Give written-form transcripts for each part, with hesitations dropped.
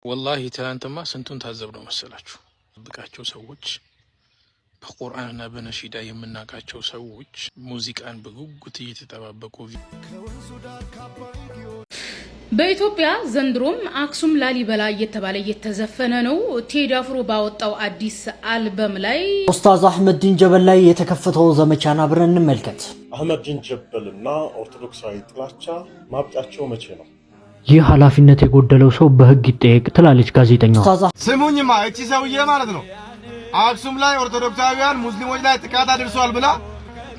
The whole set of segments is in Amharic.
ወላሂ ትናንትማ ስንቱን ታዘብነው መሰላችሁ። ብቃቸው ሰዎች በቁርአንና በነሺዳ የምናውቃቸው ሰዎች ሙዚቃን በጉጉት እየተጠባበቁ በኢትዮጵያ ዘንድሮም አክሱም ላሊበላ እየተባለ እየተዘፈነ ነው። ቴዲ አፍሮ ባወጣው አዲስ አልበም ላይ ኡስታዝ አህመድ ዲን ጀበል ላይ የተከፈተው ዘመቻን አብረን እንመልከት። አህመድ ዲን ጀበልና ኦርቶዶክሳዊ ጥላቻ ማብቂያቸው መቼ ነው? ይህ ኃላፊነት የጎደለው ሰው በህግ ይጠየቅ ትላለች ጋዜጠኛዋ። ስሙኝማ እቺ ሰውዬ ማለት ነው አክሱም ላይ ኦርቶዶክሳውያን ሙስሊሞች ላይ ጥቃት አድርሷል ብላ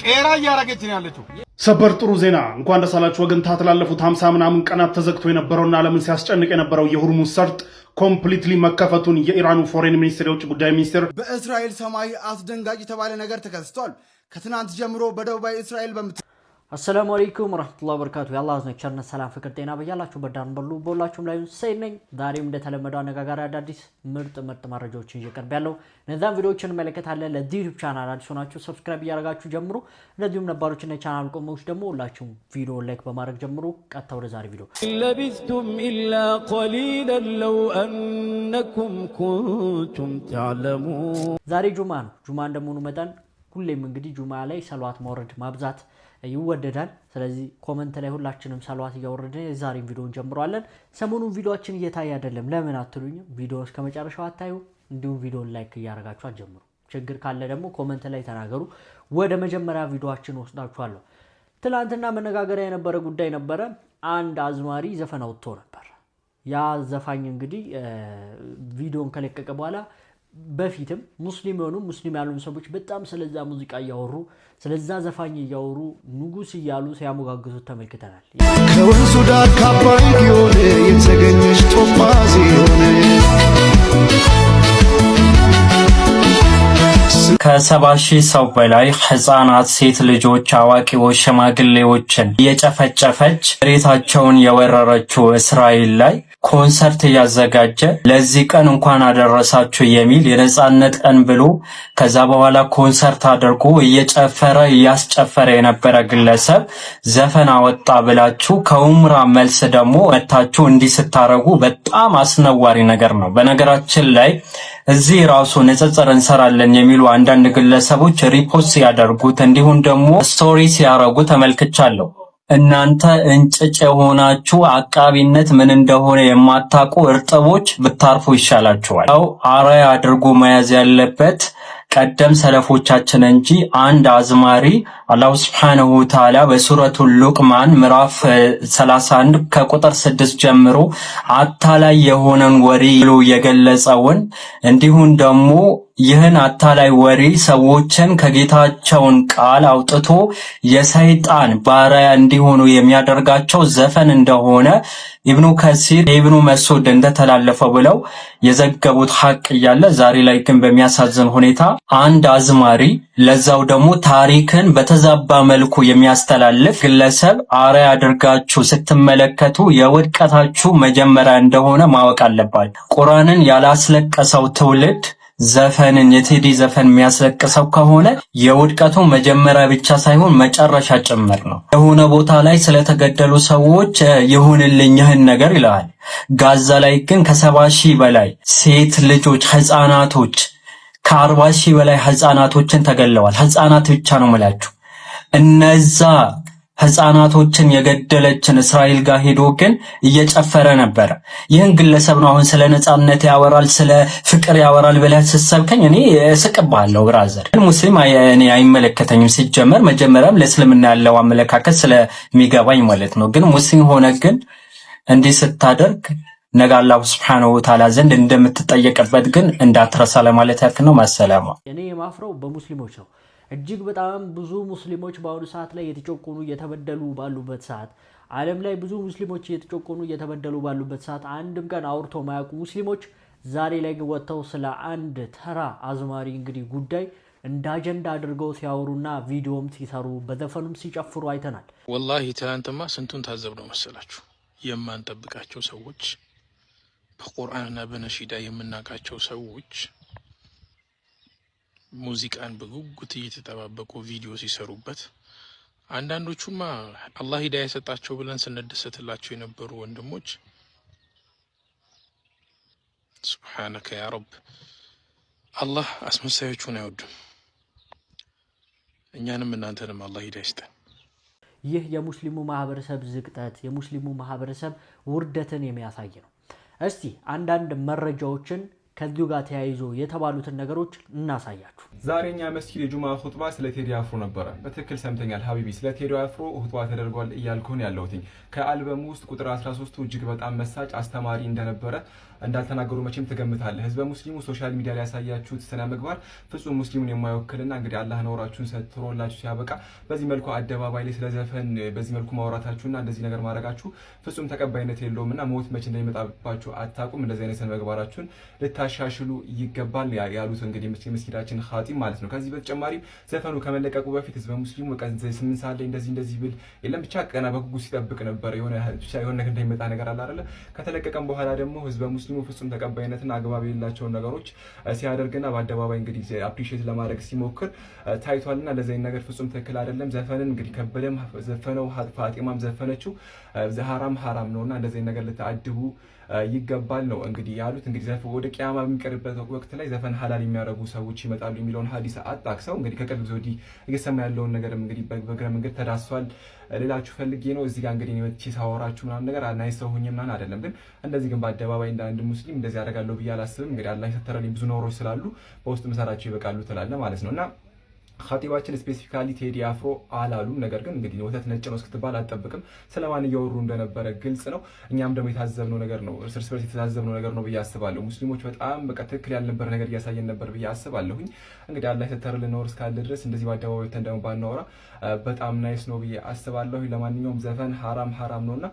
ቄራ እያረገች ነው ያለችው። ሰበር ጥሩ ዜና እንኳን ደስ አላችሁ ወገን። ታተላለፉት 50 ምናምን ቀናት ተዘግቶ የነበረውና ዓለምን ሲያስጨንቅ የነበረው የሆርሙዝ ሰርጥ ኮምፕሊትሊ መከፈቱን የኢራኑ ፎሬን ሚኒስትር የውጭ ጉዳይ ሚኒስትር በእስራኤል ሰማይ አስደንጋጭ የተባለ ነገር ተከስቷል። ከትናንት ጀምሮ በደቡባዊ እስራኤል አሰላሙ አለይኩም ወራህመቱላሂ ወበረካቱ። የአላህ ቸርነት ሰላም ፍቅር ጤና በያላችሁ በዳን በሉ በሁላችሁም ላይ ሰይድ ነኝ። ዛሬም እንደተለመደው አነጋጋሪ አዳዲስ ምርጥ መረጃዎችን እየቀርብ ያለው እነዛን ቪዲዮዎችን እንመለከታለን። ለዚህ ዩቲዩብ ቻናል አዲስ ሆናችሁ ሰብስክራይብ እያደረጋችሁ ጀምሩ። እንደዚሁም ነባሮችና ቻናል ቆሞች ደግሞ ሁላችሁም ቪዲዮ ላይክ በማድረግ ጀምሩ። ቀጥታ ወደ ዛሬ ቪዲዮ ለቢስቱም ኢላ ቀሊላን ለው አንኩም ኩንቱም ተዕለሙን። ዛሬ ጁማ ነው። ጁማ እንደመሆኑ መጠን ሁሌም እንግዲህ ጁማ ላይ ሰላዋት ማውረድ ማብዛት ይወደዳል። ስለዚህ ኮሜንት ላይ ሁላችንም ሰላዋት እያወረድን የዛሬን ቪዲዮን ጀምሯለን። ሰሞኑን ቪዲዮአችን እየታየ አይደለም ለምን አትሉኝ? ቪዲዮውን እስከ መጨረሻው አታዩ፣ እንዲሁም ቪዲዮን ላይክ እያደረጋችሁ አጀምሩ። ችግር ካለ ደግሞ ኮሜንት ላይ ተናገሩ። ወደ መጀመሪያ ቪዲዮአችን ወስዳችኋለሁ። ትላንትና መነጋገሪያ የነበረ ጉዳይ ነበረ። አንድ አዝማሪ ዘፈን አውጥቶ ነበር። ያ ዘፋኝ እንግዲህ ቪዲዮን ከለቀቀ በኋላ በፊትም ሙስሊም የሆኑ ሙስሊም ያልሆኑ ሰዎች በጣም ስለዛ ሙዚቃ እያወሩ ስለዛ ዘፋኝ እያወሩ ንጉስ እያሉ ሲያሞጋግሱት ተመልክተናል። ከወንዙ ዳር ካባይ ጊዮን የተገኘች ጦማዚ ሆነ ከ70,000 ሰው በላይ ህፃናት፣ ሴት ልጆች፣ አዋቂዎች፣ ሽማግሌዎችን እየጨፈጨፈች መሬታቸውን የወረረችው እስራኤል ላይ ኮንሰርት እያዘጋጀ ለዚህ ቀን እንኳን አደረሳችሁ የሚል የነጻነት ቀን ብሎ ከዛ በኋላ ኮንሰርት አድርጎ እየጨፈረ እያስጨፈረ የነበረ ግለሰብ ዘፈን አወጣ ብላችሁ ከኡምራ መልስ ደግሞ መታችሁ እንዲህ ስታረጉ በጣም አስነዋሪ ነገር ነው። በነገራችን ላይ እዚህ ራሱ ንጽጽር እንሰራለን የሚሉ አንዳንድ ግለሰቦች ሪፖስት ያደርጉት እንዲሁም ደግሞ ስቶሪ ሲያረጉ ተመልክቻለሁ። እናንተ እንጭጭ የሆናችሁ አቃቢነት ምን እንደሆነ የማታውቁ እርጥቦች ብታርፉ ይሻላችኋል። ያው አራያ አድርጎ መያዝ ያለበት ቀደም ሰለፎቻችን እንጂ አንድ አዝማሪ አላህ Subhanahu Wa Ta'ala በሱረቱል ሉቅማን ምዕራፍ 31 ከቁጥር 6 ጀምሮ አታላይ የሆነን ወሬ ብሎ የገለጸውን እንዲሁም ደግሞ ይህን አታላይ ወሬ ሰዎችን ከጌታቸውን ቃል አውጥቶ የሰይጣን ባሪያ እንዲሆኑ የሚያደርጋቸው ዘፈን እንደሆነ ኢብኑ ከሲር ኢብኑ መስዑድ እንደተላለፈው ብለው የዘገቡት ሐቅ እያለ ዛሬ ላይ ግን በሚያሳዝን ሁኔታ አንድ አዝማሪ ለዛው ደግሞ ታሪክን በተዛባ መልኩ የሚያስተላልፍ ግለሰብ አርአያ አድርጋችሁ ስትመለከቱ የውድቀታችሁ መጀመሪያ እንደሆነ ማወቅ አለባችሁ። ቁርአንን ያላስለቀሰው ትውልድ ዘፈንን የቴዲ ዘፈን የሚያስለቅሰው ከሆነ የውድቀቱ መጀመሪያ ብቻ ሳይሆን መጨረሻ ጭምር ነው። የሆነ ቦታ ላይ ስለተገደሉ ሰዎች ይሁንልኝ ይህን ነገር ይላል። ጋዛ ላይ ግን ከ70,000 በላይ ሴት ልጆች፣ ህፃናቶች ከ40,000 በላይ ህፃናቶችን ተገለዋል። ህፃናት ብቻ ነው የምላችሁ። እነዛ ህፃናቶችን የገደለችን እስራኤል ጋር ሄዶ ግን እየጨፈረ ነበር። ይህን ግለሰብ ነው አሁን ስለ ነጻነት ያወራል ስለ ፍቅር ያወራል ብለህ ስትሰብከኝ እኔ እስቅብሃለሁ። ብራዘር ሙስሊም እኔ አይመለከተኝም። ሲጀመር መጀመሪያም ለእስልምና ያለው አመለካከት ስለሚገባኝ ማለት ነው። ግን ሙስሊም ሆነ ግን እንዲህ ስታደርግ ነገ አላህ Subhanahu Wa Ta'ala ዘንድ እንደምትጠየቅበት ግን እንዳትረሳ ለማለት ያክል ነው። ማሰላሙ እኔ የማፍረው በሙስሊሞች ነው። እጅግ በጣም ብዙ ሙስሊሞች በአሁኑ ሰዓት ላይ የተጨቆኑ እየተበደሉ ባሉበት ሰዓት ዓለም ላይ ብዙ ሙስሊሞች እየተጨቆኑ እየተበደሉ ባሉበት ሰዓት አንድም ቀን አውርቶ ማያውቁ ሙስሊሞች ዛሬ ላይ ወጥተው ስለ አንድ ተራ አዝማሪ እንግዲህ ጉዳይ እንደ አጀንዳ አድርገው ሲያወሩና ቪዲዮም ሲሰሩ በዘፈኑም ሲጨፍሩ አይተናል። ወላሂ ትናንትማ ስንቱን ታዘብነው መሰላችሁ። የማንጠብቃቸው ሰዎች በቁርአንና በነሺዳ የምናውቃቸው ሰዎች ሙዚቃን በጉጉት እየተጠባበቁ ቪዲዮ ሲሰሩበት፣ አንዳንዶቹማ አላህ ሂዳያ የሰጣቸው ብለን ስንደሰትላቸው የነበሩ ወንድሞች ሱብሓነከ ያ ረብ። አላህ አስመሳዮቹን አይወድም። እኛንም እናንተንም አላህ ሂዳያ ይስጠን። ይህ የሙስሊሙ ማህበረሰብ ዝቅጠት የሙስሊሙ ማህበረሰብ ውርደትን የሚያሳይ ነው። እስቲ አንዳንድ መረጃዎችን ከዚሁ ጋር ተያይዞ የተባሉትን ነገሮች እናሳያችሁ። ዛሬኛ መስጊድ የጁማ ኹጥባ ስለ ቴዲ አፍሮ ነበረ። በትክክል ሰምተኛል ሀቢቢ፣ ስለ ቴዲ አፍሮ ኹጥባ ተደርጓል እያልኩን ያለሁት ከአልበሙ ውስጥ ቁጥር 13 እጅግ በጣም መሳጭ አስተማሪ እንደነበረ እንዳልተናገሩ መቼም ትገምታለህ። ህዝበ ሙስሊሙ ሶሻል ሚዲያ ላይ ያሳያችሁት ስነ ምግባር ፍጹም ሙስሊሙን የማይወክልና እንግዲህ አላህ ነውራችሁን ሰትሮላችሁ ሲያበቃ በዚህ መልኩ አደባባይ ላይ ስለዘፈን በዚህ መልኩ ማውራታችሁና እንደዚህ ነገር ማድረጋችሁ ፍጹም ተቀባይነት የለውምና ሞት መቼ እንደሚመጣባችሁ አታውቁም። እንደዚህ አይነት ስነ ምግባራችሁን ልታሻሽሉ ይገባል ያሉት እንግዲህ መስጊዳችን ኻጢብ ማለት ነው። ከዚህ በተጨማሪ ዘፈኑ ከመለቀቁ በፊት ህዝበ ሙስሊሙ በቃ 8 ሰዓት ላይ እንደዚህ ብል የለም ብቻ ቀና በጉጉት ሲጠብቅ ነበር። የሆነ ነገር እንደሚመጣ ነገር አለ አይደለ? ከተለቀቀም በኋላ ደግሞ ህዝበ ሙስሊሙ ፍጹም ተቀባይነትና አግባብ የሌላቸውን ነገሮች ሲያደርግና በአደባባይ እንግዲህ አፕሪሺየት ለማድረግ ሲሞክር ታይቷልና ለዚህ ነገር ፍጹም ትክክል አይደለም። ዘፈንን እንግዲህ ከበደም ዘፈነው ፋጢማም ዘፈነችው ሐራም ነውና እንደዚህ ነገር ልታድቡ ይገባል ነው እንግዲህ ያሉት። እንግዲህ ዘፈን ወደ ቂያማ በሚቀርብበት ወቅት ላይ ዘፈን ሐላል የሚያደርጉ ሰዎች ይመጣሉ የሚለውን ሐዲስ አጣቅሰው እንግዲህ ከቅርብ ጊዜ ወዲህ እየሰማ ያለውን ነገር እንግዲህ በእግረ መንገድ ተዳስሷል ሌላችሁ ፈልጌ ነው። እዚህ ጋር እንግዲህ ነው ሳወራችሁ ምናምን ነገር አናይ ሰው ሆኜ ምናምን አይደለም፣ ግን እንደዚህ ግን በአደባባይ እንደ አንድ ሙስሊም እንደዚህ ያደርጋለሁ ብዬ አላስብም። እንግዲህ አላህ የሰተረልኝ ብዙ ኖሮች ስላሉ በውስጥ መሰራቸው ይበቃሉ ትላለ ማለት ነውና ኻጢባችን ስፔሲፊካሊ ቴዲ አፍሮ አላሉም። ነገር ግን እንግዲህ ወተት ነጭ ነው እስክትባል አልጠብቅም። ስለማን እያወሩ እንደነበረ ግልጽ ነው። እኛም ደግሞ የታዘብነው ነገር ነው፣ እርስ በርስ የተታዘብነው ነገር ነው ብዬ አስባለሁ። ሙስሊሞች በጣም በቃ ትክክል ያልነበረ ነገር እያሳየን ነበር ብዬ አስባለሁኝ። እንግዲህ አላህ የሰተረልን ኖር እስካለ ድረስ እንደዚህ በአደባባይ ወተን ደግሞ ባናወራ በጣም ናይስ ነው ብዬ አስባለሁ። ለማንኛውም ዘፈን ሐራም ነውና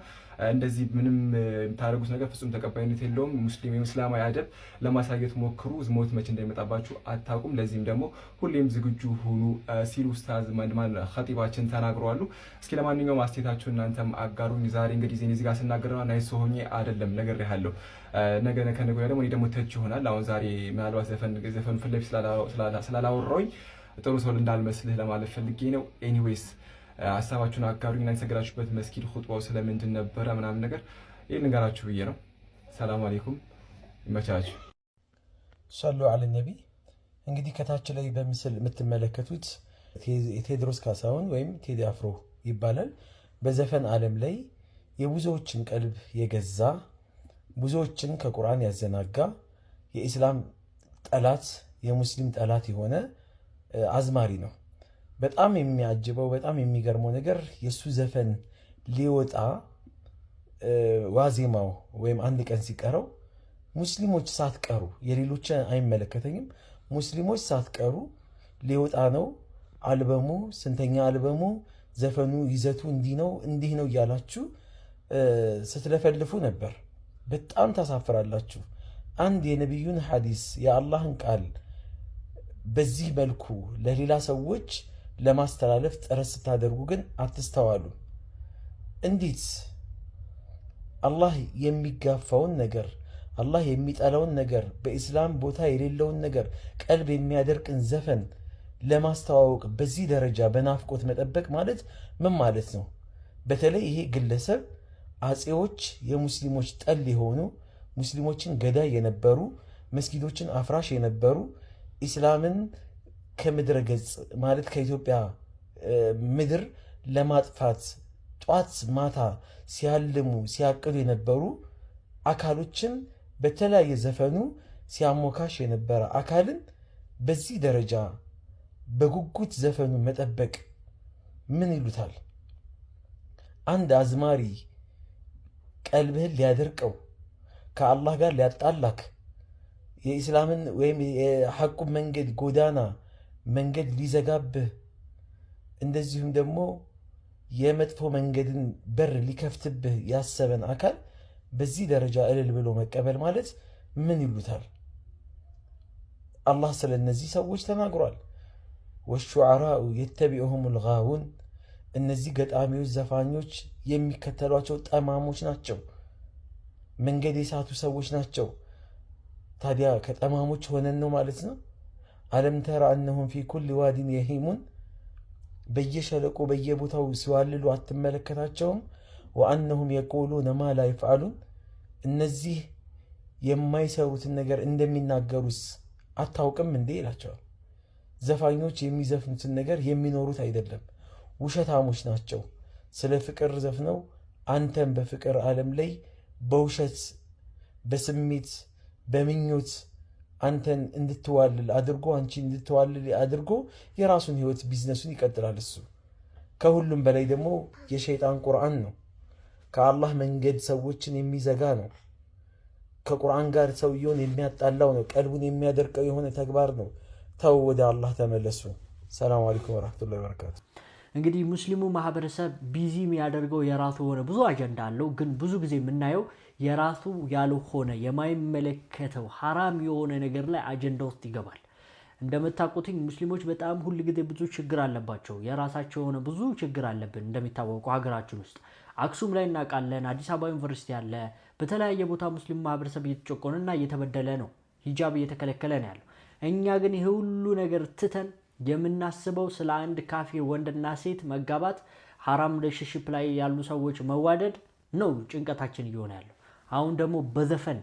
እንደዚህ ምንም የምታደርጉት ነገር ፍጹም ተቀባይነት የለውም። ሙስሊም የእስላማዊ አደብ ለማሳየት ሞክሩ። ሞት መቼ እንደሚመጣባችሁ አታውቁም። ለዚህም ደግሞ ሁሌም ዝግጁ ሁኑ ሲሉ ኡስታዝ ማን ኻጢባችን ተናግረዋል። እስኪ ለማንኛውም አስተያየታችሁ እናንተም አጋሩኝ። ዛሬ እንግዲህ ዜና እዚህ ጋር ስናገርና ናይስ ሆኜ አይደለም ነገር ያለው ነገ ከነገ ወዲያ ደግሞ እኔ ደግሞ ተች ይሆናል። አሁን ዛሬ ምናልባት ዘፈኑ ፊት ለፊት ስላላወራሁኝ ጥሩ ሰው እንዳልመስልህ ለማለት ፈልጌ ነው። ኤኒዌይስ ሀሳባችሁን አጋሩኝ። እና የተሰገዳችሁበት መስጊድ ኹጥባው ስለምንድን ነበረ ምናምን ነገር ይሄን ንገራችሁ ብዬ ነው። ሰላም አለይኩም፣ ይመቻችሁ። ሰሉ ዐለ ነቢ። እንግዲህ ከታች ላይ በምስል የምትመለከቱት ቴዎድሮስ ካሳሁን ወይም ቴዲ አፍሮ ይባላል። በዘፈን ዓለም ላይ የብዙዎችን ቀልብ የገዛ ብዙዎችን ከቁርአን ያዘናጋ የኢስላም ጠላት የሙስሊም ጠላት የሆነ አዝማሪ ነው። በጣም የሚያጅበው በጣም የሚገርመው ነገር የሱ ዘፈን ሊወጣ ዋዜማው ወይም አንድ ቀን ሲቀረው ሙስሊሞች ሳትቀሩ የሌሎች አይመለከተኝም፣ ሙስሊሞች ሳትቀሩ ሊወጣ ነው አልበሙ፣ ስንተኛ አልበሙ፣ ዘፈኑ ይዘቱ እንዲህ ነው እያላችሁ ስትለፈልፉ ነበር። በጣም ታሳፍራላችሁ። አንድ የነቢዩን ሐዲስ የአላህን ቃል በዚህ መልኩ ለሌላ ሰዎች ለማስተላለፍ ጥረት ስታደርጉ ግን አትስተዋሉ። እንዴት አላህ የሚጋፋውን ነገር አላህ የሚጠላውን ነገር በኢስላም ቦታ የሌለውን ነገር ቀልብ የሚያደርቅን ዘፈን ለማስተዋወቅ በዚህ ደረጃ በናፍቆት መጠበቅ ማለት ምን ማለት ነው? በተለይ ይሄ ግለሰብ አጼዎች የሙስሊሞች ጠል የሆኑ ሙስሊሞችን ገዳይ የነበሩ መስጊዶችን አፍራሽ የነበሩ ኢስላምን ከምድረ ገጽ ማለት ከኢትዮጵያ ምድር ለማጥፋት ጧት ማታ ሲያልሙ ሲያቅዱ የነበሩ አካሎችን በተለያየ ዘፈኑ ሲያሞካሽ የነበረ አካልን በዚህ ደረጃ በጉጉት ዘፈኑ መጠበቅ ምን ይሉታል? አንድ አዝማሪ ቀልብህን ሊያደርቀው ከአላህ ጋር ሊያጣላክ የኢስላምን ወይም የሐቁን መንገድ ጎዳና መንገድ ሊዘጋብህ እንደዚሁም ደግሞ የመጥፎ መንገድን በር ሊከፍትብህ ያሰበን አካል በዚህ ደረጃ እልል ብሎ መቀበል ማለት ምን ይሉታል? አላህ ስለ እነዚህ ሰዎች ተናግሯል። ወሹዓራኡ የተቢዑሁሙል ጋውን፣ እነዚህ ገጣሚዎች ዘፋኞች የሚከተሏቸው ጠማሞች ናቸው፣ መንገድ የሳቱ ሰዎች ናቸው። ታዲያ ከጠማሞች ሆነን ነው ማለት ነው? አለም ተራ እነሁም ፊ ኩል ዋዲን የሂሙን፣ በየሸለቆ በየቦታው ሲዋልሉ አትመለከታቸውም? ወአነሁም የቁሉነ ማ ላ ይፍዓሉን፣ እነዚህ የማይሰሩትን ነገር እንደሚናገሩስ አታውቅም እንዴ ይላቸዋል። ዘፋኞች የሚዘፍኑትን ነገር የሚኖሩት አይደለም፣ ውሸታሞች ናቸው። ስለ ፍቅር ዘፍነው አንተም በፍቅር ዓለም ላይ በውሸት በስሜት በምኞት አንተን እንድትዋልል አድርጎ አንቺ እንድትዋልል አድርጎ የራሱን ህይወት ቢዝነሱን ይቀጥላል። እሱ ከሁሉም በላይ ደግሞ የሸይጣን ቁርአን ነው። ከአላህ መንገድ ሰዎችን የሚዘጋ ነው። ከቁርአን ጋር ሰውየውን የሚያጣላው ነው። ቀልቡን የሚያደርቀው የሆነ ተግባር ነው። ተው ወደ አላህ ተመለሱ። ሰላም አለይኩም ወራህመቱላሂ ወበረካቱ። እንግዲህ ሙስሊሙ ማህበረሰብ ቢዚ የሚያደርገው የራሱ ሆነ ብዙ አጀንዳ አለው። ግን ብዙ ጊዜ የምናየው የራሱ ያልሆነ የማይመለከተው ሐራም የሆነ ነገር ላይ አጀንዳ ውስጥ ይገባል። እንደምታውቁት ሙስሊሞች በጣም ሁሉ ጊዜ ብዙ ችግር አለባቸው። የራሳቸው የሆነ ብዙ ችግር አለብን። እንደሚታወቀው ሀገራችን ውስጥ አክሱም ላይ እናውቃለን፣ አዲስ አበባ ዩኒቨርሲቲ አለ። በተለያየ ቦታ ሙስሊም ማህበረሰብ እየተጨቆነና እየተበደለ ነው። ሂጃብ እየተከለከለ ነው ያለው። እኛ ግን ይሄ ሁሉ ነገር ትተን የምናስበው ስለ አንድ ካፊር ወንድና ሴት መጋባት፣ ሐራም ሪሌሽንሺፕ ላይ ያሉ ሰዎች መዋደድ ነው ጭንቀታችን እየሆነ ያለው። አሁን ደግሞ በዘፈን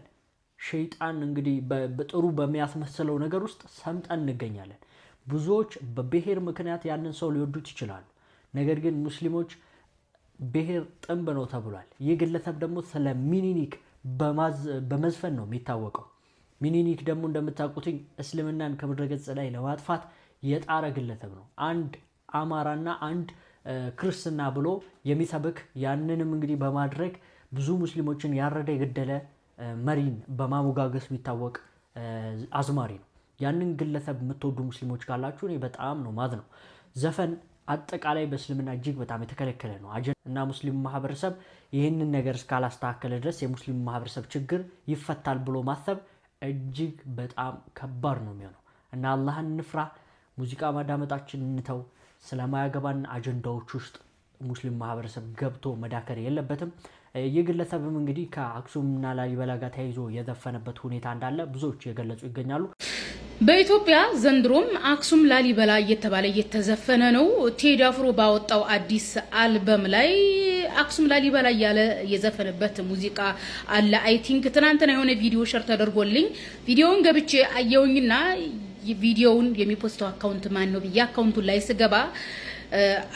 ሸይጣን እንግዲህ በጥሩ በሚያስመስለው ነገር ውስጥ ሰምጠን እንገኛለን። ብዙዎች በብሔር ምክንያት ያንን ሰው ሊወዱት ይችላሉ። ነገር ግን ሙስሊሞች ብሔር ጥንብ ነው ተብሏል። ይህ ግለሰብ ደግሞ ስለ ሚኒሊክ በመዝፈን ነው የሚታወቀው። ሚኒሊክ ደግሞ እንደምታውቁት እስልምናን ከምድረ ገጽ ላይ ለማጥፋት የጣረ ግለሰብ ነው። አንድ አማራና አንድ ክርስትና ብሎ የሚሰብክ ያንንም እንግዲህ በማድረግ ብዙ ሙስሊሞችን ያረደ የገደለ መሪን በማሞጋገስ የሚታወቅ አዝማሪ ነው። ያንን ግለሰብ የምትወዱ ሙስሊሞች ካላችሁ እኔ በጣም ነው ማዝነው። ዘፈን አጠቃላይ በእስልምና እጅግ በጣም የተከለከለ ነው እና ሙስሊም ማህበረሰብ ይህንን ነገር እስካላስተካከለ ድረስ የሙስሊም ማህበረሰብ ችግር ይፈታል ብሎ ማሰብ እጅግ በጣም ከባድ ነው የሚሆነው እና አላህን እንፍራ። ሙዚቃ ማዳመጣችን እንተው። ስለማያገባን አጀንዳዎች ውስጥ ሙስሊም ማህበረሰብ ገብቶ መዳከር የለበትም። የግለሰብም እንግዲህ ከአክሱምና ላሊበላ ጋር ተያይዞ የዘፈነበት ሁኔታ እንዳለ ብዙዎች የገለጹ ይገኛሉ። በኢትዮጵያ ዘንድሮም አክሱም ላሊበላ እየተባለ እየተዘፈነ ነው። ቴዲ አፍሮ ባወጣው አዲስ አልበም ላይ አክሱም ላሊበላ እያለ የዘፈነበት ሙዚቃ አለ። አይ ቲንክ ትናንትና የሆነ ቪዲዮ ሸር ተደርጎልኝ ቪዲዮውን ገብቼ አየውኝና ቪዲዮውን የሚፖስተው አካውንት ማን ነው ብዬ አካውንቱን ላይ ስገባ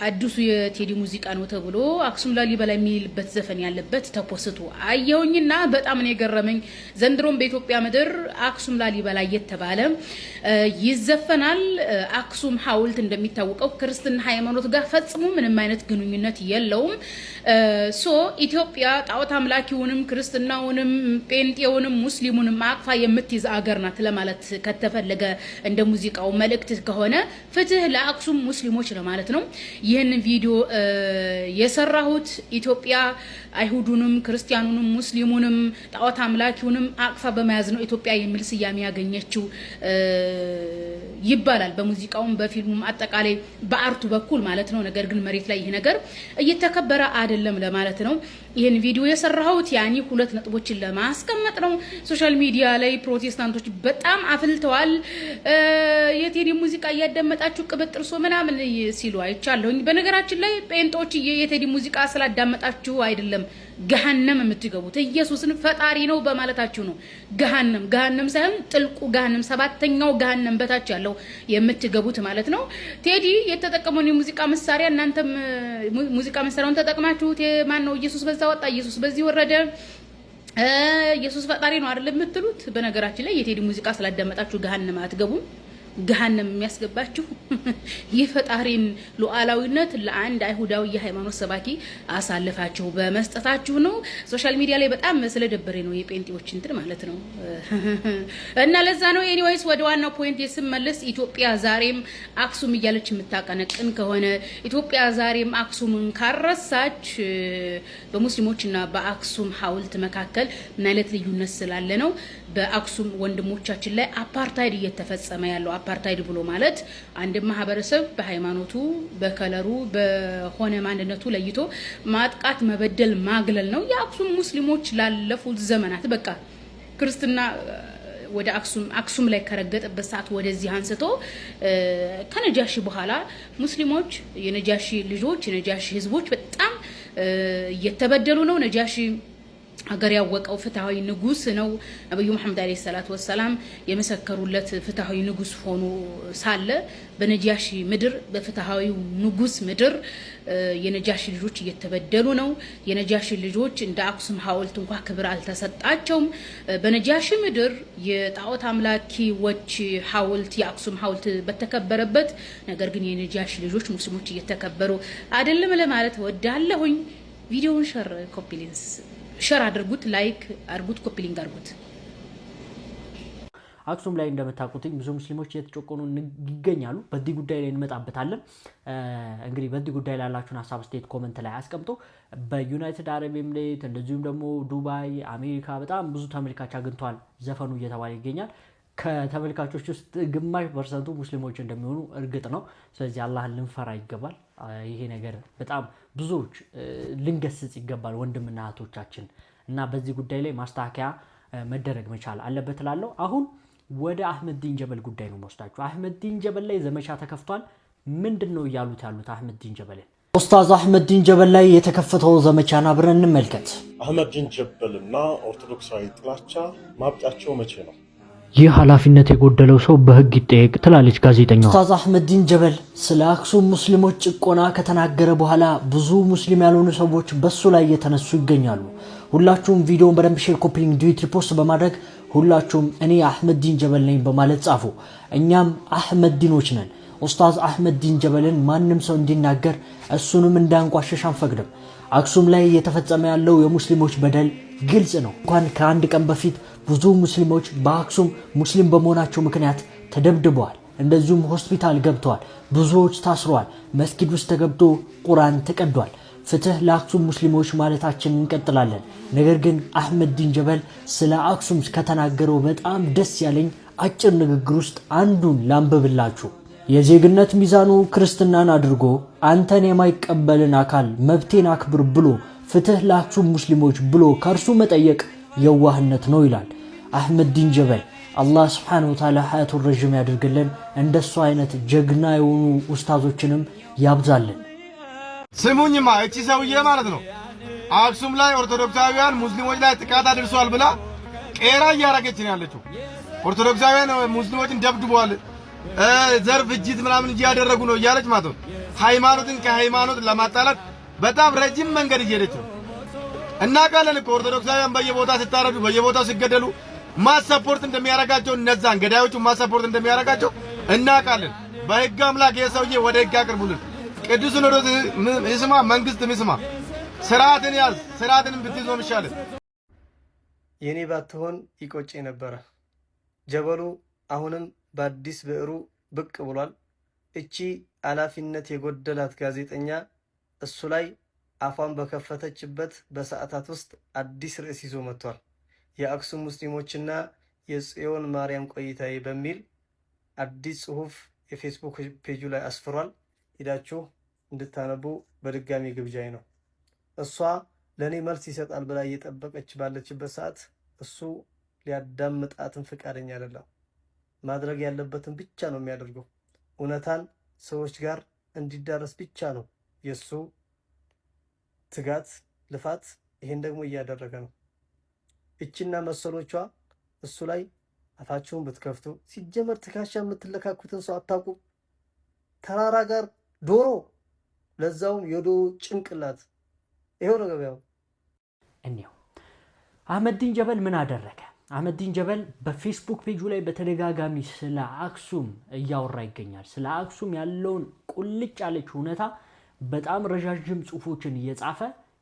አዲሱ የቴዲ ሙዚቃ ነው ተብሎ አክሱም ላሊበላ የሚልበት ዘፈን ያለበት ተፖስቶ አየውኝና በጣም ነው የገረመኝ። ዘንድሮም በኢትዮጵያ ምድር አክሱም ላሊበላ እየተባለ ይዘፈናል። አክሱም ሐውልት እንደሚታወቀው ክርስትና ሃይማኖት ጋር ፈጽሞ ምንም አይነት ግንኙነት የለውም። ሶ ኢትዮጵያ ጣዖት አምላኪውንም ክርስትናውንም ጴንጤውንም ሙስሊሙንም አቅፋ የምትይዝ አገር ናት ለማለት ከተፈለገ እንደ ሙዚቃው መልእክት ከሆነ ፍትህ ለአክሱም ሙስሊሞች ለማለት ነው። ይህንን ቪዲዮ የሰራሁት ኢትዮጵያ አይሁዱንም ክርስቲያኑንም ሙስሊሙንም ጣዖት አምላኪውንም አቅፋ በመያዝ ነው ኢትዮጵያ የሚል ስያሜ ያገኘችው ይባላል። በሙዚቃውም በፊልሙም አጠቃላይ በአርቱ በኩል ማለት ነው። ነገር ግን መሬት ላይ ይሄ ነገር እየተከበረ አይደለም ለማለት ነው። ይህን ቪዲዮ የሰራሁት ያኒ ሁለት ነጥቦችን ለማስቀመጥ ነው። ሶሻል ሚዲያ ላይ ፕሮቴስታንቶች በጣም አፍልተዋል። የቴዲ ሙዚቃ እያዳመጣችሁ ቅብጥርሶ ምናምን ሲሉ አይቻለሁኝ። በነገራችን ላይ ጴንጦች የቴዲ ሙዚቃ ስላዳመጣችሁ አይደለም ገሃነም የምትገቡት ኢየሱስን ፈጣሪ ነው በማለታችሁ ነው። ገሃነም ሳይሆን ጥልቁ ገሃነም ሰባተኛው ገሃነም በታች ያለው የምትገቡት ማለት ነው። ቴዲ የተጠቀመውን የሙዚቃ መሳሪያ እናንተም ሙዚቃ መሳሪያውን ተጠቅማችሁ ማን ነው ኢየሱስ በዛ ወጣ ኢየሱስ በዚህ ወረደ ኢየሱስ ፈጣሪ ነው አይደል የምትሉት። በነገራችን ላይ የቴዲ ሙዚቃ ስላዳመጣችሁ ገሃነም አትገቡም። ገሃነም የሚያስገባችሁ የፈጣሪን ሉዓላዊነት ለአንድ አይሁዳዊ የሃይማኖት ሰባኪ አሳልፋችሁ በመስጠታችሁ ነው። ሶሻል ሚዲያ ላይ በጣም ስለደበረ ነው የጴንጤዎች እንትን ማለት ነው እና ለዛ ነው። ኤኒዌይስ ወደ ዋናው ፖይንት ስመለስ ኢትዮጵያ ዛሬም አክሱም እያለች የምታቀነቅን ከሆነ ኢትዮጵያ ዛሬም አክሱምን ካረሳች በሙስሊሞችና በአክሱም ሐውልት መካከል ምን አይነት ልዩነት ስላለ ነው በአክሱም ወንድሞቻችን ላይ አፓርታይድ እየተፈጸመ ያለው። አፓርታይድ ብሎ ማለት አንድ ማህበረሰብ በሃይማኖቱ በከለሩ በሆነ ማንነቱ ለይቶ ማጥቃት፣ መበደል፣ ማግለል ነው። የአክሱም ሙስሊሞች ላለፉት ዘመናት በቃ ክርስትና ወደ አክሱም ላይ ከረገጠበት ሰዓት ወደዚህ አንስቶ ከነጃሺ በኋላ ሙስሊሞች የነጃሺ ልጆች የነጃሺ ህዝቦች በጣም እየተበደሉ ነው። ነጃሺ ሀገር ያወቀው ፍትሃዊ ንጉስ ነው። ነብዩ መሐመድ አለይሂ ሰላቱ ወሰለም የመሰከሩለት ፍትሃዊ ንጉስ ሆኖ ሳለ በነጃሺ ምድር በፍትሃዊው ንጉስ ምድር የነጃሺ ልጆች እየተበደሉ ነው። የነጃሺ ልጆች እንደ አክሱም ሐውልት እንኳን ክብር አልተሰጣቸውም። በነጃሺ ምድር የጣዖት አምላኪዎች ሐውልት የአክሱም ሐውልት በተከበረበት ነገር ግን የነጃሺ ልጆች ሙስሊሞች እየተከበሩ አይደለም ለማለት ወዳለሁኝ። ቪዲዮውን ሸር አድርጉት፣ ላይክ አድርጉት፣ ኮፒ ሊንክ አድርጉት። አክሱም ላይ እንደምታውቁትኝ ብዙ ሙስሊሞች እየተጨቆኑ ይገኛሉ። በዚህ ጉዳይ ላይ እንመጣበታለን። እንግዲህ በዚህ ጉዳይ ላይ ያላችሁን ሀሳብ ስቴት ኮሜንት ላይ አስቀምጡ። በዩናይትድ አረብ ኤምሬት እንደዚሁም ደግሞ ዱባይ፣ አሜሪካ በጣም ብዙ ተመልካች አግኝቷል ዘፈኑ እየተባለ ይገኛል። ከተመልካቾች ውስጥ ግማሽ ፐርሰንቱ ሙስሊሞች እንደሚሆኑ እርግጥ ነው። ስለዚህ አላህን ልንፈራ ይገባል። ይሄ ነገር በጣም ብዙዎች ልንገስጽ ይገባል ወንድምና እህቶቻችን እና በዚህ ጉዳይ ላይ ማስተካከያ መደረግ መቻል አለበት እላለሁ። አሁን ወደ አህመዲን ጀበል ጉዳይ ነው የምወስዳችሁ። አህመዲን ጀበል ላይ ዘመቻ ተከፍቷል። ምንድነው እያሉት ያሉት አህመዲን ጀበልን? ኡስታዝ አህመዲን ጀበል ላይ የተከፈተው ዘመቻን አብረን እንመልከት። አህመዲን ጀበልና ኦርቶዶክሳዊ ጥላቻ ማብቂያቸው መቼ ነው? ይህ ኃላፊነት የጎደለው ሰው በህግ ይጠየቅ ትላለች ጋዜጠኛዋ። ኡስታዝ አህመዲን ጀበል ስለ አክሱም ሙስሊሞች ጭቆና ከተናገረ በኋላ ብዙ ሙስሊም ያልሆኑ ሰዎች በሱ ላይ እየተነሱ ይገኛሉ። ሁላችሁም ቪዲዮውን በደንብ ሼር፣ ኮፒ ሊንክ፣ ዲዩት ሪፖስት በማድረግ ሁላችሁም እኔ አህመዲን ጀበል ነኝ በማለት ጻፉ። እኛም አህመዲኖች ነን። ኡስታዝ አህመዲን ጀበልን ማንም ሰው እንዲናገር እሱንም እንዳንቋሸሽ አንፈቅድም። አክሱም ላይ እየተፈጸመ ያለው የሙስሊሞች በደል ግልጽ ነው። እንኳን ከአንድ ቀን በፊት ብዙ ሙስሊሞች በአክሱም ሙስሊም በመሆናቸው ምክንያት ተደብድበዋል። እንደዚሁም ሆስፒታል ገብተዋል። ብዙዎች ታስረዋል። መስጊድ ውስጥ ተገብቶ ቁርአን ተቀዷል። ፍትህ ለአክሱም ሙስሊሞች ማለታችን እንቀጥላለን። ነገር ግን አህመዲን ጀበል ስለ አክሱም ከተናገረው በጣም ደስ ያለኝ አጭር ንግግር ውስጥ አንዱን ላንብብላችሁ። የዜግነት ሚዛኑ ክርስትናን አድርጎ አንተን የማይቀበልን አካል መብቴን አክብር ብሎ ፍትህ ለአክሱም ሙስሊሞች ብሎ ከእርሱ መጠየቅ የዋህነት ነው ይላል አህመዲን ጀበል። አላህ Subhanahu Wa Ta'ala ሀያቱን ረጅም ያድርግልን። እንደሱ አይነት ጀግና የሆኑ ኡስታዞችንም ያብዛልን። ስሙኝማ እቺ ሰውዬ ማለት ነው አክሱም ላይ ኦርቶዶክሳውያን ሙስሊሞች ላይ ጥቃት አድርሷል ብላ ቄራ እያረገች ነው ያለችው። ኦርቶዶክሳውያን ሙስሊሞችን ደብድበዋል፣ ዘር ፍጅት ምናምን እያደረጉ ነው እያለች ማለት ነው ሃይማኖትን ከሃይማኖት ለማጣላት በጣም ረጅም መንገድ እየሄደች ነው። እናውቃለን እኮ ኦርቶዶክሳውያን በየቦታ ሲታረዱ በየቦታው ሲገደሉ ማሰፖርት እንደሚያረጋቸው እነዛን ገዳዮቹ ማሰፖርት እንደሚያረጋቸው እናውቃለን። በህግ አምላክ የሰውዬ ወደ ህግ አቅርቡልን። ቅዱስ ሲኖዶስ ይስማ፣ መንግስት ይስማ። ስርዓትን ያዝ፣ ስርዓትንም ብትይዝ ነው የሚሻለው። የኔ ባትሆን ይቆጭ ነበረ። ጀበሉ አሁንም በአዲስ ብዕሩ ብቅ ብሏል። እቺ ኃላፊነት የጎደላት ጋዜጠኛ እሱ ላይ አፏን በከፈተችበት በሰዓታት ውስጥ አዲስ ርዕስ ይዞ መጥቷል። የአክሱም ሙስሊሞችና የጽዮን ማርያም ቆይታዬ በሚል አዲስ ጽሁፍ የፌስቡክ ፔጁ ላይ አስፍሯል። ሂዳችሁ እንድታነቡ በድጋሚ ግብዣይ ነው። እሷ ለኔ መልስ ይሰጣል ብላ እየጠበቀች ባለችበት ሰዓት እሱ ሊያዳምጣትን ፍቃደኛ አይደለም። ማድረግ ያለበትን ብቻ ነው የሚያደርገው። እውነታን ሰዎች ጋር እንዲዳረስ ብቻ ነው የሱ ትጋት፣ ልፋት። ይሄን ደግሞ እያደረገ ነው። እቺና መሰሎቿ እሱ ላይ አፋቸውን ብትከፍቱ፣ ሲጀመር ትካሻ የምትለካኩትን ሰው አታውቁ። ተራራ ጋር ዶሮ፣ ለዛውም የዶሮ ጭንቅላት። ይሄው ነው ገበያው። እኔው አህመዲን ጀበል ምን አደረገ? አህመዲን ጀበል በፌስቡክ ፔጁ ላይ በተደጋጋሚ ስለ አክሱም እያወራ ይገኛል። ስለ አክሱም ያለውን ቁልጭ ያለች እውነታ በጣም ረጃጅም ጽሁፎችን እየጻፈ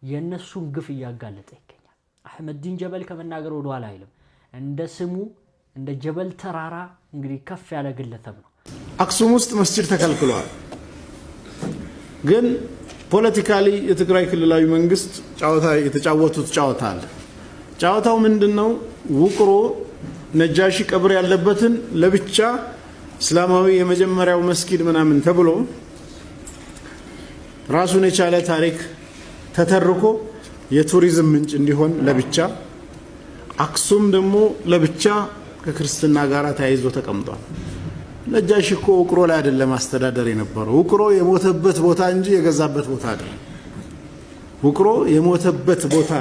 የነሱን ግፍ እያጋለጠ ይገኛል። አህመዲን ጀበል ከመናገር ወደ ኋላ አይልም። እንደ ስሙ እንደ ጀበል ተራራ እንግዲህ ከፍ ያለ ግለሰብ ነው። አክሱም ውስጥ መስጂድ ተከልክሏል። ግን ፖለቲካሊ የትግራይ ክልላዊ መንግስት ጫወታ የተጫወቱት ጫወታ አለ። ጫወታው ምንድነው? ውቅሮ ነጃሺ ቀብር ያለበትን ለብቻ እስላማዊ የመጀመሪያው መስጊድ ምናምን ተብሎ ራሱን የቻለ ታሪክ ተተርኮ የቱሪዝም ምንጭ እንዲሆን ለብቻ፣ አክሱም ደግሞ ለብቻ ከክርስትና ጋር ተያይዞ ተቀምጧል። ነጃሺ እኮ ውቅሮ ላይ አይደለም አስተዳደር የነበረው። ውቅሮ የሞተበት ቦታ እንጂ የገዛበት ቦታ አይደለም። ውቅሮ የሞተበት ቦታ